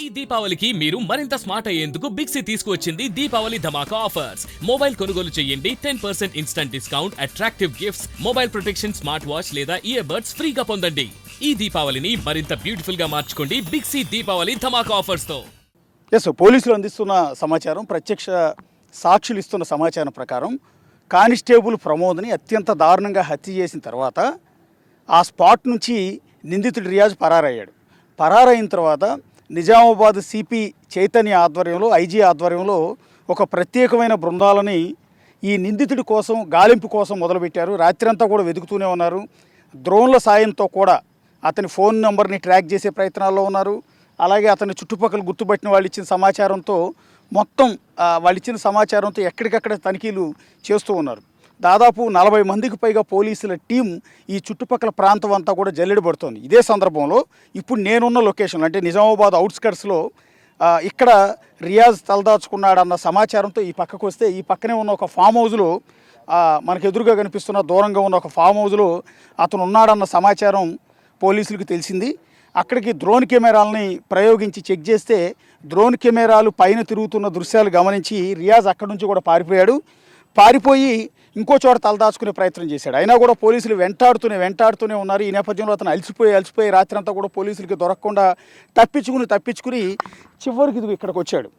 ఈ దీపావళికి మీరు మరింత స్మార్ట్ అయ్యేందుకు బిగ్సీ తీసుకువచ్చింది దీపావళి ధమాకా ఆఫర్స్. మొబైల్ కొనుగోలు చేయండి 10% instant discount, attractive gifts, mobile protection, smart watch లేదా ఇయర్ బడ్స్ ఫ్రీగా పొందండి. ఈ దీపావళిని మరింత బ్యూటిఫుల్ గా మార్చుకోండి బిగ్సీ దీపావళి ధమాకా ఆఫర్స్ తో. పోలీసులు అందిస్తున్న సమాచారం, ప్రత్యక్ష సాక్షులు ఇస్తున్న సమాచారం ప్రకారం కానిస్టేబుల్ ప్రమోద్ని అత్యంత దారుణంగా హత్య చేసిన తర్వాత ఆ స్పాట్ నుంచి నిందితుడు రియాజ్ పరారయ్యాడు. పరారైన తర్వాత నిజామాబాద్ సిపి చైతన్య ఆధ్వర్యంలో, ఐజీ ఆధ్వర్యంలో ఒక ప్రత్యేకమైన బృందాలని ఈ నిందితుడి కోసం, గాలింపు కోసం మొదలుపెట్టారు. రాత్రంతా కూడా వెతుకుతూనే ఉన్నారు. డ్రోన్ల సాయంతో కూడా అతని ఫోన్ నెంబర్ని ట్రాక్ చేసే ప్రయత్నాల్లో ఉన్నారు. అలాగే అతని చుట్టుపక్కల గుర్తుపట్టిన వాళ్ళు ఇచ్చిన సమాచారంతో మొత్తం వాళ్ళు ఇచ్చిన సమాచారంతో ఎక్కడికక్కడ తనిఖీలు చేస్తూ ఉన్నారు. దాదాపు 40 మందికి పైగా పోలీసుల టీం ఈ చుట్టుపక్కల ప్రాంతం అంతా కూడా జల్లెడబడుతోంది. ఇదే సందర్భంలో ఇప్పుడు నేనున్న లొకేషన్ అంటే నిజామాబాద్ అవుట్స్కట్స్లో ఇక్కడ రియాజ్ తలదాచుకున్నాడన్న సమాచారంతో ఈ పక్కకు వస్తే, ఈ పక్కనే ఉన్న ఒక ఫామ్ హౌస్లో, మనకు ఎదురుగా కనిపిస్తున్న దూరంగా ఉన్న ఒక ఫామ్ హౌస్లో అతను ఉన్నాడన్న సమాచారం పోలీసులకు తెలిసింది. అక్కడికి డ్రోన్ కెమెరాలని ప్రయోగించి చెక్ చేస్తే డ్రోన్ కెమెరాలు పైన తిరుగుతున్న దృశ్యాలు గమనించి రియాజ్ అక్కడి నుంచి కూడా పారిపోయి ఇంకో చోట తలదాచుకునే ప్రయత్నం చేశాడు. అయినా కూడా పోలీసులు వెంటాడుతూనే ఉన్నారు. ఈ నేపథ్యంలో అతను అలసిపోయి రాత్రంతా కూడా పోలీసులకి దొరకకుండా తప్పించుకుని చివరికి ఇది ఇక్కడికి వచ్చాడు.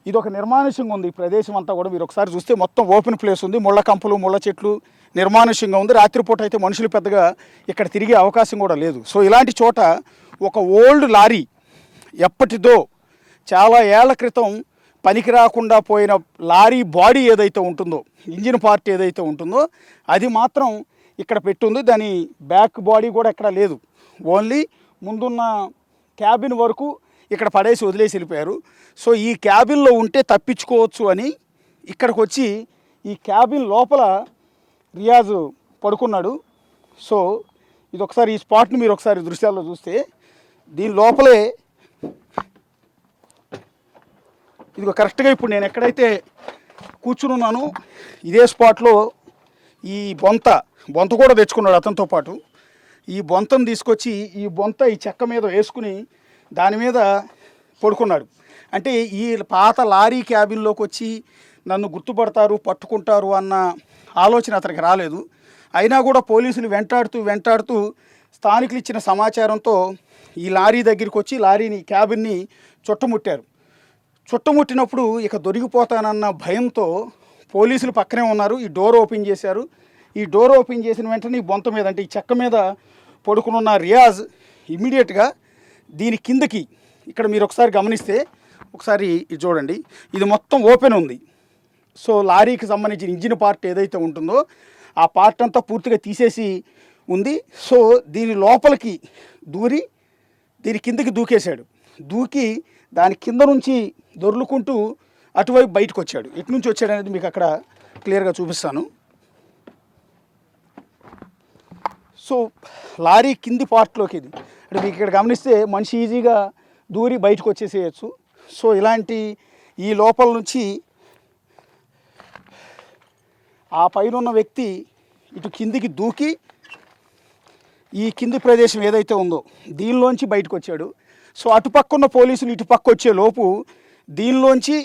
ఇది ఒక నిర్మానుష్యంగా ఉంది. ఈ ప్రదేశం అంతా కూడా మీరు ఒకసారి చూస్తే మొత్తం ఓపెన్ ప్లేస్ ఉంది. ముళ్ళ కంపలు, ముళ్ళ చెట్లు, నిర్మానుష్యంగా ఉంది. రాత్రిపూట అయితే మనుషులు పెద్దగా ఇక్కడ తిరిగే అవకాశం కూడా లేదు. సో ఇలాంటి చోట ఒక ఓల్డ్ లారీ, ఎప్పటిదో చాలా ఏళ్ల క్రితం పనికి రాకుండా పోయిన లారీ బాడీ ఏదైతే ఉంటుందో, ఇంజిన్ పార్ట్ ఏదైతే ఉంటుందో అది మాత్రం ఇక్కడ పెట్టుంది. దాని బ్యాక్ బాడీ కూడా ఎక్కడ లేదు. ఓన్లీ ముందున్న క్యాబిన్ వరకు ఇక్కడ పడేసి వదిలేసి వెళ్ళిపోయారు. సో ఈ క్యాబిన్లో ఉంటే తప్పించుకోవచ్చు అని ఇక్కడికి వచ్చి ఈ క్యాబిన్ లోపల రియాజ్ పడుకున్నాడు. సో ఇది ఒకసారి ఈ స్పాట్ని మీరు ఒకసారి దృశ్యాల్లో చూస్తే, దీని లోపలే ఇదిగో కరెక్ట్గా ఇప్పుడు నేను ఎక్కడైతే కూర్చుని ఉన్నానో ఇదే స్పాట్లో ఈ బొంత కూడా తెచ్చుకున్నాడు అతనితో పాటు. ఈ బొంతను తీసుకొచ్చి ఈ చెక్క మీద వేసుకుని దాని మీద పడుకున్నాడు. అంటే ఈ పాత లారీ క్యాబిన్లోకి వచ్చి నన్ను గుర్తుపడతారు, పట్టుకుంటారు అన్న ఆలోచన అతనికి రాలేదు. అయినా కూడా పోలీసులు వెంటాడుతూ స్థానికులు ఇచ్చిన సమాచారంతో ఈ లారీ దగ్గరికి వచ్చి క్యాబిన్ని చుట్టుముట్టినప్పుడు ఇక దొరికిపోతానన్న భయంతో పోలీసులు పక్కనే ఉన్నారు. ఈ డోర్ ఓపెన్ చేశారు. ఈ డోర్ ఓపెన్ చేసిన వెంటనే ఈ బొంత మీద, అంటే ఈ చెక్క మీద పడుకునున్న రియాజ్ ఇమ్మీడియట్గా దీని కిందకి, ఇక్కడ మీరు ఒకసారి గమనిస్తే, ఒకసారి ఇది చూడండి, ఇది మొత్తం ఓపెన్ ఉంది. సో లారీకి సంబంధించిన ఇంజిన్ పార్ట్ ఏదైతే ఉంటుందో ఆ పార్ట్ అంతా పూర్తిగా తీసేసి ఉంది. సో దీని లోపలికి దూరి దీని కిందకి దూకి దాని కింద నుంచి దొర్లుకుంటూ అటువైపు బయటకు వచ్చాడు. ఎటు నుంచి వచ్చాడు అనేది మీకు అక్కడ క్లియర్గా చూపిస్తాను. సో లారీ కింది పార్ట్లోకి ఇది, అంటే మీకు ఇక్కడ గమనిస్తే మనిషి ఈజీగా దూరి బయటకు వచ్చేసేయచ్చు. సో ఇలాంటి ఈ లోపల నుంచి ఆ పైన ఉన్న వ్యక్తి ఇటు కిందికి దూకి ఈ కింది ప్రదేశం ఏదైతే ఉందో దీనిలోంచి బయటకు వచ్చాడు. సో అటుపక్క ఉన్న పోలీసులు ఇటుపక్క వచ్చే లోపు దీనిలోంచి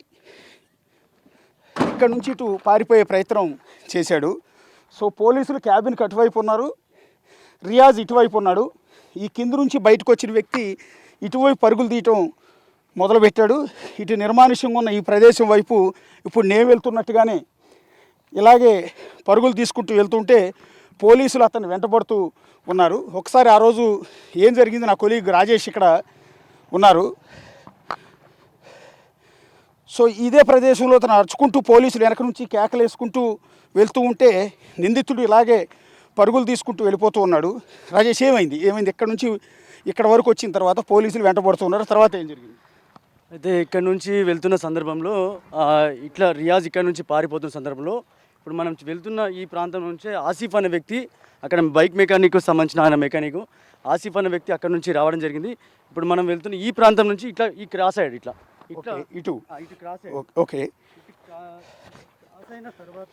ఇక్కడ నుంచి ఇటు పారిపోయే ప్రయత్నం చేశాడు. సో పోలీసులు క్యాబిన్కి అటువైపు ఉన్నారు, రియాజ్ ఇటువైపు ఉన్నాడు. ఈ కింది నుంచి బయటకు వచ్చిన వ్యక్తి ఇటువైపు పరుగులు తీయటం మొదలుపెట్టాడు. ఇటు నిర్మానుష్యంగా ఉన్న ఈ ప్రదేశం వైపు ఇప్పుడు నేను వెళ్తున్నట్టుగానే ఇలాగే పరుగులు తీసుకుంటూ వెళ్తుంటే పోలీసులు అతన్ని వెంటబడుతూ ఉన్నారు. ఒకసారి ఆ రోజు ఏం జరిగింది, నా కొలీగ్ రాజేష్ ఇక్కడ ఉన్నారు. సో ఇదే ప్రదేశంలో అతను అరుచుకుంటూ పోలీసులు వెనక నుంచి కేకలేసుకుంటూ వెళ్తూ ఉంటే నిందితుడు ఇలాగే పరుగులు తీసుకుంటూ వెళ్ళిపోతూ ఉన్నాడు. రాజేష్ ఏమైంది ఇక్కడ నుంచి ఇక్కడ వరకు వచ్చిన తర్వాత పోలీసులు వెంటబడుతూ ఉన్నారు. తర్వాత ఏం జరిగింది? అయితే ఇక్కడ నుంచి వెళ్తున్న సందర్భంలో ఇట్లా రియాజ్ ఇక్కడ నుంచి పారిపోతున్న సందర్భంలో ఇప్పుడు మనం వెళ్తున్న ఈ ప్రాంతం నుంచే ఆసిఫ్ అనే వ్యక్తి, అక్కడ బైక్ మెకానిక్ సంబంధించిన ఆయన మెకానిక్ ఆసిఫ్ అనే వ్యక్తి అక్కడ నుంచి రావడం జరిగింది. ఇప్పుడు మనం వెళ్తున్న ఈ ప్రాంతం నుంచి ఇట్లా ఈ క్రాస్ సైడ్ ఇటు క్రాస్ ఓకే, క్రాస్ అయిన తర్వాత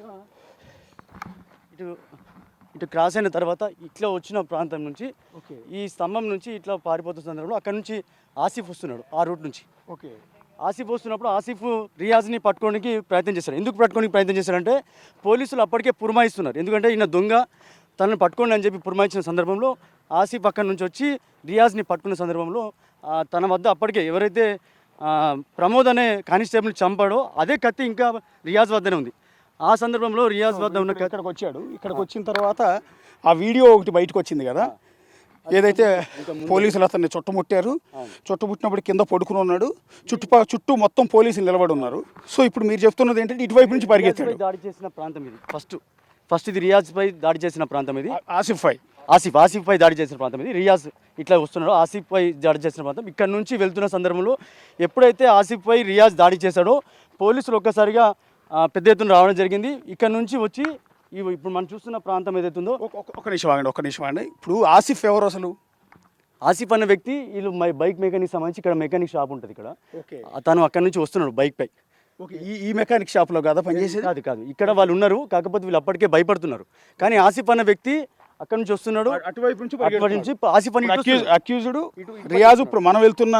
ఇటు ఇటు క్రాస్ అయిన తర్వాత ఇట్లా వచ్చిన ప్రాంతం నుంచి ఓకే ఈ స్తంభం నుంచి ఇట్లా పారిపోతున్న సందర్భంలో అక్కడ నుంచి ఆసిఫ్ వస్తున్నాడు ఆ రూట్ నుంచి. ఓకే ఆసిఫ్ వస్తున్నప్పుడు ఆసిఫ్ రియాజ్ని పట్టుకోవడానికి ప్రయత్నం చేశారు. ఎందుకు పట్టుకోవడానికి ప్రయత్నం చేశారంటే పోలీసులు అప్పటికే పురమాయిస్తున్నారు. ఎందుకంటే ఈయన దొంగ తనని పట్టుకోండి అని చెప్పి పురమాయించిన సందర్భంలో ఆసిఫ్ అక్కడి నుంచి వచ్చి రియాజ్ని పట్టుకున్న సందర్భంలో తన వద్ద అప్పటికే ఎవరైతే ప్రమోద్ అనే కానిస్టేబుల్ని చంపాడో అదే కత్తి ఇంకా రియాజ్ వద్దనే ఉంది. ఆ సందర్భంలో రియాజ్ వద్ద ఉన్న ఇక్కడికి వచ్చాడు. ఇక్కడికి వచ్చిన తర్వాత ఆ వీడియో ఒకటి బయటకు వచ్చింది కదా, ఏదైతే పోలీసులు అతన్ని చుట్టుముట్టారు. చుట్టుముట్టినప్పుడు కింద పడుకుని ఉన్నాడు, చుట్టూ మొత్తం పోలీసులు నిలబడి ఉన్నారు. సో ఇప్పుడు మీరు చెప్తున్నది ఏంటంటే ఇటువైపు నుంచి పరిగెత్తాడు. దాడి చేసిన ప్రాంతం ఇది ఫస్ట్ ఇది రియాజ్ పై దాడి చేసిన ప్రాంతం ఇది. ఆసిఫ్ పై దాడి చేసిన ప్రాంతం ఇది. రియాజ్ ఇట్లా వస్తున్నాడు, ఆసిఫ్ పై దాడి చేసిన ప్రాంతం. ఇక్కడ నుంచి వెళ్తున్న సందర్భంలో ఎప్పుడైతే ఆసిఫ్ పై రియాజ్ దాడి చేశాడో పోలీసులు ఒక్కసారిగా పెద్ద ఎత్తున రావడం జరిగింది. ఇక్కడ నుంచి వచ్చి ఇప్పుడు మనం చూస్తున్న ప్రాంతం ఏదైతుందో ఒక నిమిషం ఆగండి. ఇప్పుడు ఆసిఫ్ ఎవరు అసలు? ఆసిఫ్ అనే వ్యక్తి వీళ్ళు బైక్ మెకానిక్ సంబంధించి ఇక్కడ మెకానిక్ షాప్ ఉంటుంది ఇక్కడ. ఓకే తను అక్కడ నుంచి వస్తున్నాడు బైక్ పై. ఓకే ఈ మెకానిక్ షాప్లో కదా పనిచేసేది? కాదు ఇక్కడ వాళ్ళు ఉన్నారు, కాకపోతే వీళ్ళు అప్పటికే భయపడుతున్నారు. కానీ ఆసిఫ్ అనే వ్యక్తి అక్కడ నుంచి వస్తున్నాడు, అటువైపు నుంచి ఆసిఫ్ అని అక్యూజ్డ్ రియాజ్ ఇప్పుడు మనం వెళ్తున్న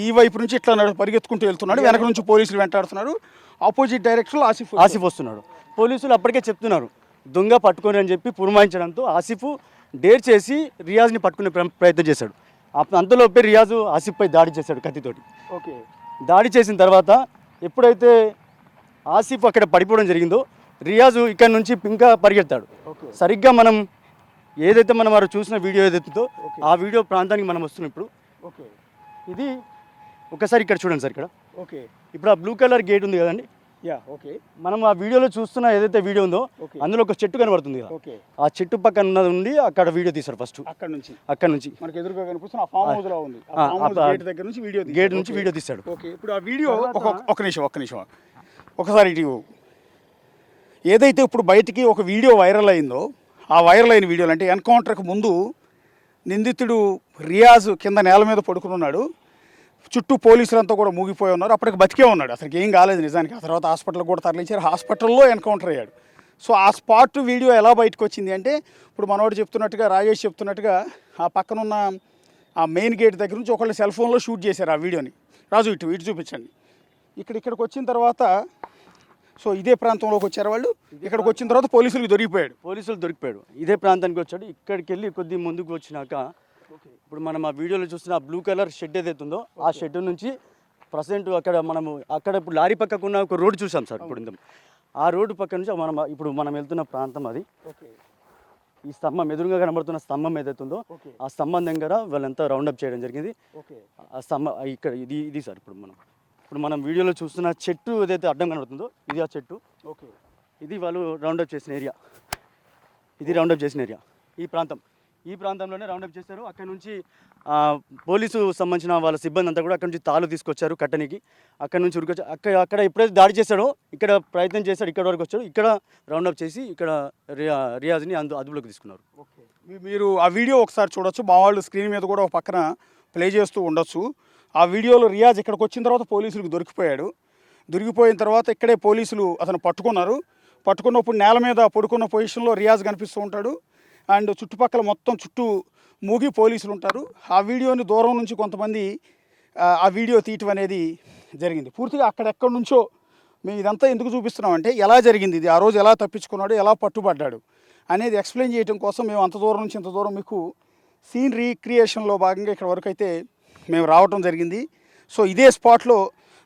ఈ వైపు నుంచి ఇట్లా పరిగెత్తుకుంటూ వెళ్తున్నాడు, వెనక నుంచి పోలీసులు వెంటాడుతున్నారు. ఆపోజిట్ డైరెక్షన్లో ఆసిఫ్ వస్తున్నాడు. పోలీసులు అప్పటికే చెప్తున్నారు దొంగ పట్టుకొని అని చెప్పి పురమాయించడంతో ఆసిఫ్ డేర్ చేసి రియాజ్ని పట్టుకునే ప్రయత్నం చేశాడు. అంతలోపే రియాజ్ ఆసిఫ్పై దాడి చేశాడు కత్తితోటి. ఓకే దాడి చేసిన తర్వాత ఎప్పుడైతే ఆసిఫ్ అక్కడ పడిపోవడం జరిగిందో రియాజ్ ఇక్కడ నుంచి ఇంకా పరిగెత్తాడు. సరిగ్గా మనం ఏదైతే మనం వారు చూసిన వీడియో ఏదైతుందో ఆ వీడియో ప్రాంతానికి మనం వస్తున్నాం ఇప్పుడు. ఓకే ఇది ఒకసారి ఇక్కడ చూడండి సార్. ఇక్కడ ఓకే ఇప్పుడు ఆ బ్లూ కలర్ గేట్ ఉంది కదండి, ఓకే మనం ఆ వీడియోలో చూస్తున్న ఏదైతే వీడియో ఉందో అందులో ఒక చెట్టు కనబడుతుంది కదా, ఓకే ఆ చెట్టు పక్కన ఉన్నది ఉండి అక్కడ వీడియో తీశారు. ఫస్ట్ అక్కడ నుంచి మనకి ఎదురుగా కనిపిస్తున్న ఆ ఫామ్ హౌస్ లో ఉంది, ఆ ఫామ్ హౌస్ గేట్ దగ్గర నుంచి వీడియో తీశాడు. ఓకే ఇప్పుడు ఆ వీడియో ఒక నిమిషం ఒకసారి ఇటు ఏదైతే ఇప్పుడు బయటికి ఒక వీడియో వైరల్ అయిందో ఆ వైరల్ అయిన వీడియోలు అంటే ఎన్కౌంటర్కి ముందు నిందితుడు రియాజ్ కింద నేల మీద పడుకుని ఉన్నాడు, చుట్టూ పోలీసులంతా కూడా మూగిపోయి ఉన్నారు. అప్పటికి బతికే ఉన్నాడు, అసలు ఏం కాలేదు నిజానికి. ఆ తర్వాత హాస్పిటల్కి కూడా తరలించారు, హాస్పిటల్లో ఎన్కౌంటర్ అయ్యాడు. సో ఆ స్పాట్ వీడియో ఎలా బయటకు వచ్చింది అంటే ఇప్పుడు మనోడు చెప్తున్నట్టుగా, రాజేష్ చెప్తున్నట్టుగా ఆ పక్కనున్న ఆ మెయిన్ గేట్ దగ్గర నుంచి ఒకళ్ళు సెల్ ఫోన్లో షూట్ చేశారు ఆ వీడియోని. రాజు ఇటు చూపించండి. ఇక్కడికి వచ్చిన తర్వాత సో ఇదే ప్రాంతంలోకి వచ్చారు వాళ్ళు. ఇక్కడికి వచ్చిన తర్వాత పోలీసులు దొరికిపోయాడు. ఇదే ప్రాంతానికి వచ్చాడు. ఇక్కడికి వెళ్ళి కొద్ది ముందుకు వచ్చినాక ఇప్పుడు మనం ఆ వీడియోలో చూస్తున్న బ్లూ కలర్ షెడ్ ఏదైతే ఉందో ఆ షెడ్ నుంచి ప్రజెంట్ అక్కడ ఇప్పుడు లారీ పక్కకున్న ఒక రోడ్డు చూసాం సార్. ఇప్పుడు ఆ రోడ్డు పక్క నుంచి మనం వెళ్తున్న ప్రాంతం అది. ఈ స్తంభం ఎదురుగా కనబడుతున్న స్తంభం ఏదైతే ఉందో ఆ స్తంభం దగ్గర వాళ్ళంతా రౌండప్ చేయడం జరిగింది. ఆ స్తంభం ఇక్కడ ఇది సార్. ఇప్పుడు మనం వీడియోలో చూస్తున్న చెట్టు ఏదైతే అడ్డం కనబడుతుందో ఇది ఆ చెట్టు. ఓకే ఇది వాళ్ళు రౌండప్ చేసిన ఏరియా. ఈ ప్రాంతంలోనే రౌండప్ చేశారు. అక్కడ నుంచి పోలీసు సంబంధించిన వాళ్ళ సిబ్బంది అంతా కూడా అక్కడ నుంచి తాళ్ళు తీసుకొచ్చారు కట్టనికి. అక్కడ నుంచి ఉరికొచ్చి అక్కడ ఎప్పుడైతే దాడి చేశాడో ఇక్కడ ప్రయత్నం చేశాడు, ఇక్కడ వరకు వచ్చాడు. ఇక్కడ రౌండప్ చేసి ఇక్కడ రియాజ్ని అదుపులోకి తీసుకున్నారు. ఓకే మీరు ఆ వీడియో ఒకసారి చూడొచ్చు, మా వాళ్ళు స్క్రీన్ మీద కూడా ఒక పక్కన ప్లే చేస్తూ ఉండొచ్చు. ఆ వీడియోలో రియాజ్ ఇక్కడికి వచ్చిన తర్వాత పోలీసులకు దొరికిపోయిన తర్వాత ఇక్కడే పోలీసులు అతను పట్టుకున్నప్పుడు నేల మీద పడుకున్న పొజిషన్లో రియాజ్ కనిపిస్తూ ఉంటాడు. అండ్ చుట్టుపక్కల మొత్తం చుట్టూ మూగి పోలీసులు ఉంటారు. ఆ వీడియోని దూరం నుంచి కొంతమంది ఆ వీడియో తీయటం అనేది జరిగింది. పూర్తిగా అక్కడెక్కడి నుంచో మేము ఇదంతా ఎందుకు చూపిస్తున్నామంటే ఎలా జరిగింది ఇది, ఆ రోజు ఎలా తప్పించుకున్నాడు, ఎలా పట్టుబడ్డాడు అనేది ఎక్స్ప్లెయిన్ చేయడం కోసం మేము అంత దూరం నుంచి ఇంత దూరం మీకు సీన్ రీక్రియేషన్లో భాగంగా ఇక్కడ వరకు అయితే మేము రావటం జరిగింది. సో ఇదే స్పాట్లో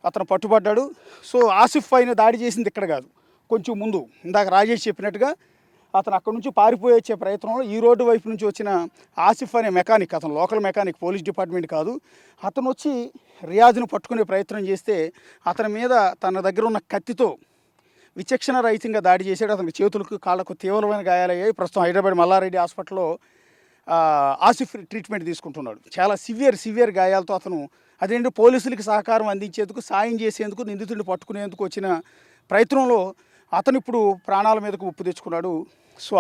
అతను పట్టుబడ్డాడు. సో ఆసిఫ్ పైన దాడి చేసింది ఇక్కడ కాదు, కొంచెం ముందు ఇందాక రాజేష్ చెప్పినట్టుగా అతను అక్కడ నుంచి పారిపోయి వచ్చే ప్రయత్నంలో ఈ రోడ్డు వైపు నుంచి వచ్చిన ఆసిఫ్ అనే మెకానిక్, అతను లోకల్ మెకానిక్, పోలీస్ డిపార్ట్మెంట్ కాదు, అతను వచ్చి రియాజ్ను పట్టుకునే ప్రయత్నం చేస్తే అతని మీద తన దగ్గర ఉన్న కత్తితో విచక్షణ రహితంగా దాడి చేశాడు. అతనికి చేతులకు కాళ్ళకు తీవ్రమైన గాయాలయ్యాయి. ప్రస్తుతం హైదరాబాద్ మల్లారెడ్డి హాస్పిటల్లో ఆసిఫ్ ట్రీట్మెంట్ తీసుకుంటున్నాడు. చాలా సివియర్ గాయాలతో అతను అదేంటి పోలీసులకి సహకారం అందించేందుకు, సాయం చేసేందుకు, నిందితుడిని పట్టుకునేందుకు వచ్చిన ప్రయత్నంలో అతను ఇప్పుడు ప్రాణాల మీదకు ఉప్పు తెచ్చుకున్నాడు. సో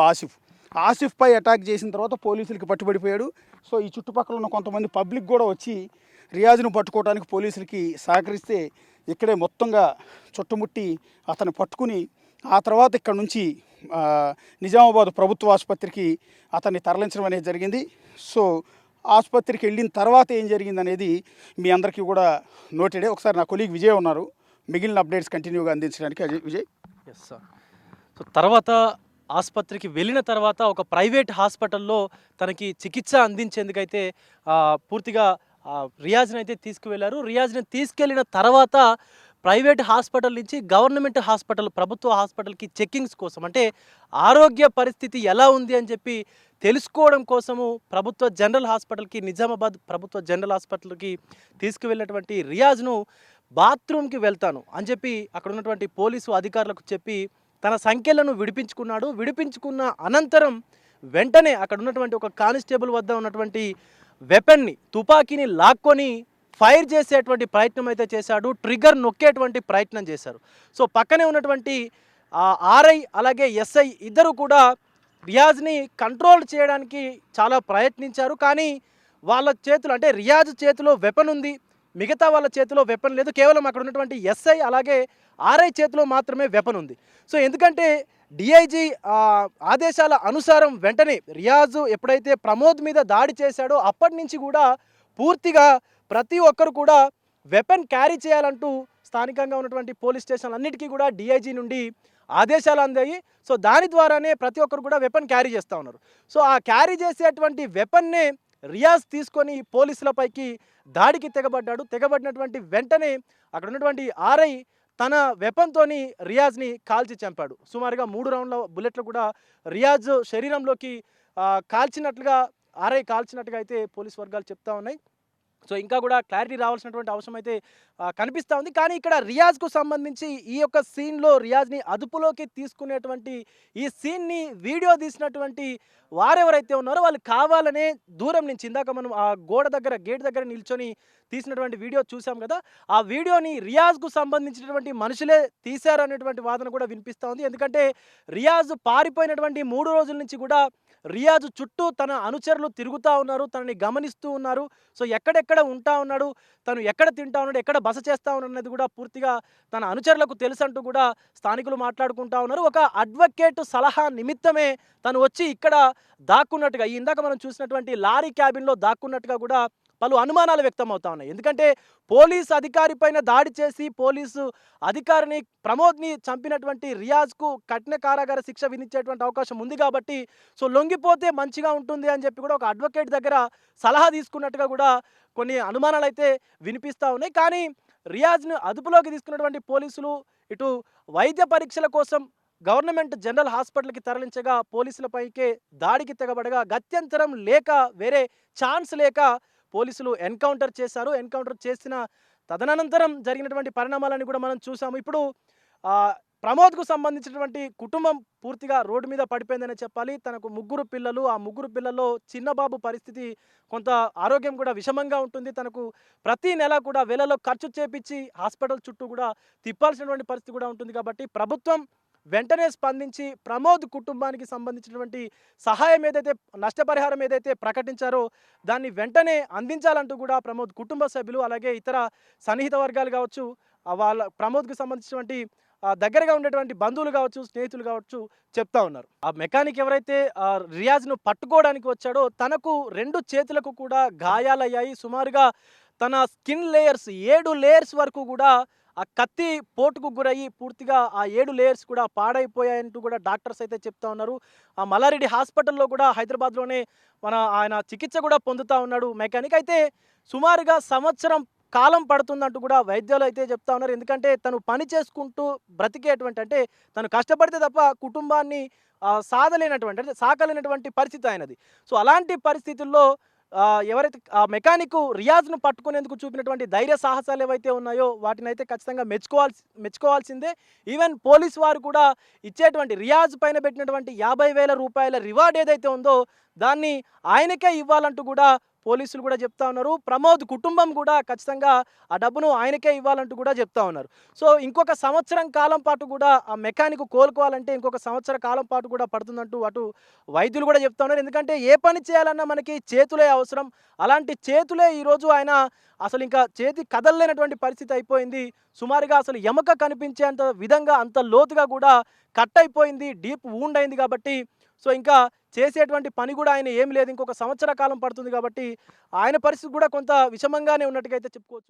ఆసిఫ్పై అటాక్ చేసిన తర్వాత పోలీసులకి పట్టుబడిపోయాడు. సో ఈ చుట్టుపక్కల ఉన్న కొంతమంది పబ్లిక్ కూడా వచ్చి రియాజ్ను పట్టుకోవడానికి పోలీసులకి సహకరిస్తే ఇక్కడే మొత్తంగా చుట్టుముట్టి అతను పట్టుకుని ఆ తర్వాత ఇక్కడ నుంచి ఆ, నిజామాబాద్ ప్రభుత్వ ఆసుపత్రికి అతన్ని తరలించడం అనేది జరిగింది. సో ఆసుపత్రికి వెళ్ళిన తర్వాత ఏం జరిగింది అనేది మీ అందరికీ కూడా నోటెడే. ఒకసారి నా కొలీగ్ విజయ్ ఉన్నారు మిగిలిన అప్డేట్స్ కంటిన్యూగా అందించడానికి. Ajay, Vijay. Yes sir. So తర్వాత ఆసుపత్రికి వెళ్ళిన తర్వాత ఒక ప్రైవేట్ హాస్పిటల్లో తనకి చికిత్స అందించేందుకైతే పూర్తిగా రియాజ్ని అయితే తీసుకువెళ్ళారు. రియాజ్ని తీసుకెళ్ళిన తర్వాత ప్రైవేట్ హాస్పిటల్ నుంచి గవర్నమెంట్ హాస్పిటల్, ప్రభుత్వ హాస్పిటల్కి చెక్కింగ్స్ కోసం, అంటే ఆరోగ్య పరిస్థితి ఎలా ఉంది అని చెప్పి తెలుసుకోవడం కోసము ప్రభుత్వ జనరల్ హాస్పిటల్కి, నిజామాబాద్ ప్రభుత్వ జనరల్ హాస్పిటల్కి తీసుకువెళ్ళినటువంటి రియాజ్ను బాత్రూమ్కి వెళ్తాను అని చెప్పి అక్కడ ఉన్నటువంటి పోలీసు అధికారులకు చెప్పి తన సంఖ్యలను విడిపించుకున్నాడు. విడిపించుకున్న అనంతరం వెంటనే అక్కడ ఉన్నటువంటి ఒక కానిస్టేబుల్ వద్ద ఉన్నటువంటి వెపన్ని, తుపాకీని లాక్కొని ఫైర్ చేసేటువంటి ప్రయత్నం అయితే చేశాడు. ట్రిగ్గర్ నొక్కేటువంటి ప్రయత్నం చేశారు. సో పక్కనే ఉన్నటువంటి ఆర్ఐ అలాగే ఎస్ఐ ఇద్దరు కూడా రియాజ్ని కంట్రోల్ చేయడానికి చాలా ప్రయత్నించారు. కానీ వాళ్ళ చేతులు, అంటే రియాజ్ చేతిలో వెపన్ ఉంది, మిగతా వాళ్ళ చేతిలో వెపన్ లేదు. కేవలం అక్కడ ఉన్నటువంటి ఎస్ఐ అలాగే ఆర్ఐ చేతిలో మాత్రమే వెపన్ ఉంది. సో ఎందుకంటే డిఐజీ ఆదేశాల అనుసారం వెంటనే రియాజ్ ఎప్పుడైతే ప్రమోద్ మీద దాడి చేశాడో అప్పటి నుంచి కూడా పూర్తిగా ప్రతి ఒక్కరు కూడా వెపన్ క్యారీ చేయాలంటూ స్థానికంగా ఉన్నటువంటి పోలీస్ స్టేషన్లు అన్నిటికీ కూడా డిఐజీ నుండి ఆదేశాలు అందాయి. సో దాని ద్వారానే ప్రతి ఒక్కరు కూడా వెపన్ క్యారీ చేస్తూ ఉన్నారు. సో ఆ క్యారీ చేసేటువంటి వెపన్నే రియాజ్ తీసుకొని పోలీసులపైకి దాడికి తెగబడ్డాడు. తెగబడినటువంటి వెంటనే అక్కడ ఉన్నటువంటి ఆర్ఐ తన వెపన్తోని రియాజ్ని కాల్చి చంపాడు. సుమారుగా 3 రౌండ్ల బుల్లెట్లు కూడా రియాజ్ శరీరంలోకి కాల్చినట్లుగా, ఆర్ఐ కాల్చినట్టుగా అయితే పోలీస్ వర్గాలు చెప్తా ఉన్నాయి. సో ఇంకా కూడా క్లారిటీ రావాల్సినటువంటి అవసరం అయితే కనిపిస్తూ ఉంది. కానీ ఇక్కడ రియాజ్కు సంబంధించి ఈ యొక్క సీన్లో రియాజ్ని అదుపులోకి తీసుకునేటువంటి ఈ సీన్ని వీడియో తీసినటువంటి వారెవరైతే ఉన్నారో వాళ్ళు కావాలనే దూరం నుంచి, ఇందాక మనం ఆ గోడ దగ్గర, గేట్ దగ్గర నిల్చొని తీసినటువంటి వీడియో చూసాం కదా, ఆ వీడియోని రియాజ్కు సంబంధించినటువంటి మనుషులే తీశారనేటువంటి వాదన కూడా వినిపిస్తూ ఉంది. ఎందుకంటే రియాజ్ పారిపోయినటువంటి 3 రోజుల నుంచి కూడా రియాజ్ చుట్టూ తన అనుచరులు తిరుగుతూ ఉన్నారు, తనని గమనిస్తూ ఉన్నారు. సో ఎక్కడెక్కడ ఉంటా ఉన్నాడు, తను ఎక్కడ తింటా ఉన్నాడు, ఎక్కడ బస చేస్తూ ఉన్నాడు అనేది కూడా పూర్తిగా తన అనుచరులకు తెలుసంటూ కూడా స్థానికులు మాట్లాడుకుంటా ఉన్నారు. ఒక అడ్వకేట్ సలహా నిమిత్తమే తను వచ్చి ఇక్కడ దాక్కున్నట్టుగా, ఇందాక మనం చూసినటువంటి లారీ క్యాబిన్లో దాక్కున్నట్టుగా కూడా పలు అనుమానాలు వ్యక్తం అవుతా ఉన్నాయి. ఎందుకంటే పోలీసు అధికారి పైన దాడి చేసి పోలీసు అధికారిని ప్రమోద్ని చంపినటువంటి రియాజ్కు కఠిన కారాగార శిక్ష విధించేటువంటి అవకాశం ఉంది కాబట్టి సో లొంగిపోతే మంచిగా ఉంటుంది అని చెప్పి కూడా ఒక అడ్వకేట్ దగ్గర సలహా తీసుకున్నట్టుగా కూడా కొన్ని అనుమానాలు అయితే వినిపిస్తూ ఉన్నాయి. కానీ రియాజ్ను అదుపులోకి తీసుకున్నటువంటి పోలీసులు ఇటు వైద్య పరీక్షల కోసం గవర్నమెంట్ జనరల్ హాస్పిటల్కి తరలించగా పోలీసులపైకే దాడికి తెగబడగా గత్యంతరం లేక, వేరే ఛాన్స్ లేక పోలీసులు ఎన్కౌంటర్ చేశారు. ఎన్కౌంటర్ చేసిన తదనంతరం జరిగినటువంటి పరిణామాలని కూడా మనం చూసాము. ఇప్పుడు ప్రమోద్కు సంబంధించినటువంటి కుటుంబం పూర్తిగా రోడ్డు మీద పడిపోయిందనే చెప్పాలి. తనకు 3 పిల్లలు, ఆ 3 పిల్లల్లో చిన్నబాబు పరిస్థితి కొంత ఆరోగ్యం కూడా విషమంగా ఉంటుంది. తనకు ప్రతి నెల కూడా వేలలో ఖర్చు చేపించి హాస్పిటల్ చుట్టూ కూడా తిప్పాల్సినటువంటి పరిస్థితి కూడా ఉంటుంది. కాబట్టి ప్రభుత్వం వెంటనే స్పందించి ప్రమోద్ కుటుంబానికి సంబంధించినటువంటి సహాయం ఏదైతే, నష్టపరిహారం ఏదైతే ప్రకటించారో దాన్ని వెంటనే అందించాలంటూ కూడా ప్రమోద్ కుటుంబ సభ్యులు అలాగే ఇతర సన్నిహిత వర్గాలు కావచ్చు, వాళ్ళ ప్రమోద్కి సంబంధించినటువంటి దగ్గరగా ఉండేటువంటి బంధువులు కావచ్చు, స్నేహితులు కావచ్చు చెప్తా ఉన్నారు. ఆ మెకానిక్ ఎవరైతే రియాజ్ను పట్టుకోవడానికి వచ్చాడో తనకు 2 చేతులకు కూడా గాయాలయ్యాయి. సుమారుగా తన స్కిన్ లేయర్స్ 7 లేయర్స్ వరకు కూడా ఆ కత్తి పోటుకు గురయ్యి పూర్తిగా ఆ 7 లేయర్స్ కూడా పాడైపోయాయంటూ కూడా డాక్టర్స్ అయితే చెప్తా ఉన్నారు. ఆ మల్లారెడ్డి హాస్పిటల్లో కూడా హైదరాబాద్లోనే ఆయన చికిత్స కూడా పొందుతూ ఉన్నాడు మెకానిక్. అయితే సుమారుగా సంవత్సరం కాలం పడుతుందంటూ కూడా వైద్యులు అయితే చెప్తా ఉన్నారు. ఎందుకంటే తను పని చేసుకుంటూ బ్రతికేటువంటి, అంటే తను కష్టపడితే తప్ప కుటుంబాన్ని సాధలేనటువంటి, అంటే సాకలేనటువంటి పరిస్థితి ఆయనది. సో అలాంటి పరిస్థితుల్లో ఎవరైతే ఆ మెకానిక్ రియాజ్ను పట్టుకునేందుకు చూపినటువంటి ధైర్య సాహసాలు ఏవైతే ఉన్నాయో వాటిని అయితే ఖచ్చితంగా మెచ్చుకోవాల్సిందే. ఈవెన్ పోలీసు వారు కూడా ఇచ్చేటువంటి రియాజ్ పైన పెట్టినటువంటి 50,000 రూపాయల రివార్డ్ ఏదైతే ఉందో దాన్ని ఆయనకే ఇవ్వాలంటూ కూడా పోలీసులు కూడా చెప్తా ఉన్నారు. ప్రమోద్ కుటుంబం కూడా ఖచ్చితంగా ఆ డబ్బును ఆయనకే ఇవ్వాలంటూ కూడా చెప్తా ఉన్నారు. సో ఇంకొక సంవత్సరం కాలం పాటు కూడా ఆ మెకానిక్ కోలుకోవాలంటే ఇంకొక సంవత్సర కాలం పాటు కూడా పడుతుందంటూ అటు వైద్యులు కూడా చెప్తా ఉన్నారు. ఎందుకంటే ఏ పని చేయాలన్నా మనకి చేతులే అవసరం. అలాంటి చేతులే ఈరోజు ఆయన అసలు ఇంకా చేతి కదలలేనటువంటి పరిస్థితి అయిపోయింది. సుమారుగా అసలు ఎముక కనిపించేంత విధంగా అంత లోతుగా కూడా కట్ అయిపోయింది, డీప్ వూండ్ అయింది కాబట్టి సో ఇంకా చేసేటువంటి పని కూడా ఆయన ఏం లేదు. ఇంకొక సంవత్సర కాలం పడుతుంది కాబట్టి ఆయన పరిస్థితి కూడా కొంత విషమంగానే ఉన్నట్టుగా అయితే చెప్పుకోవచ్చు.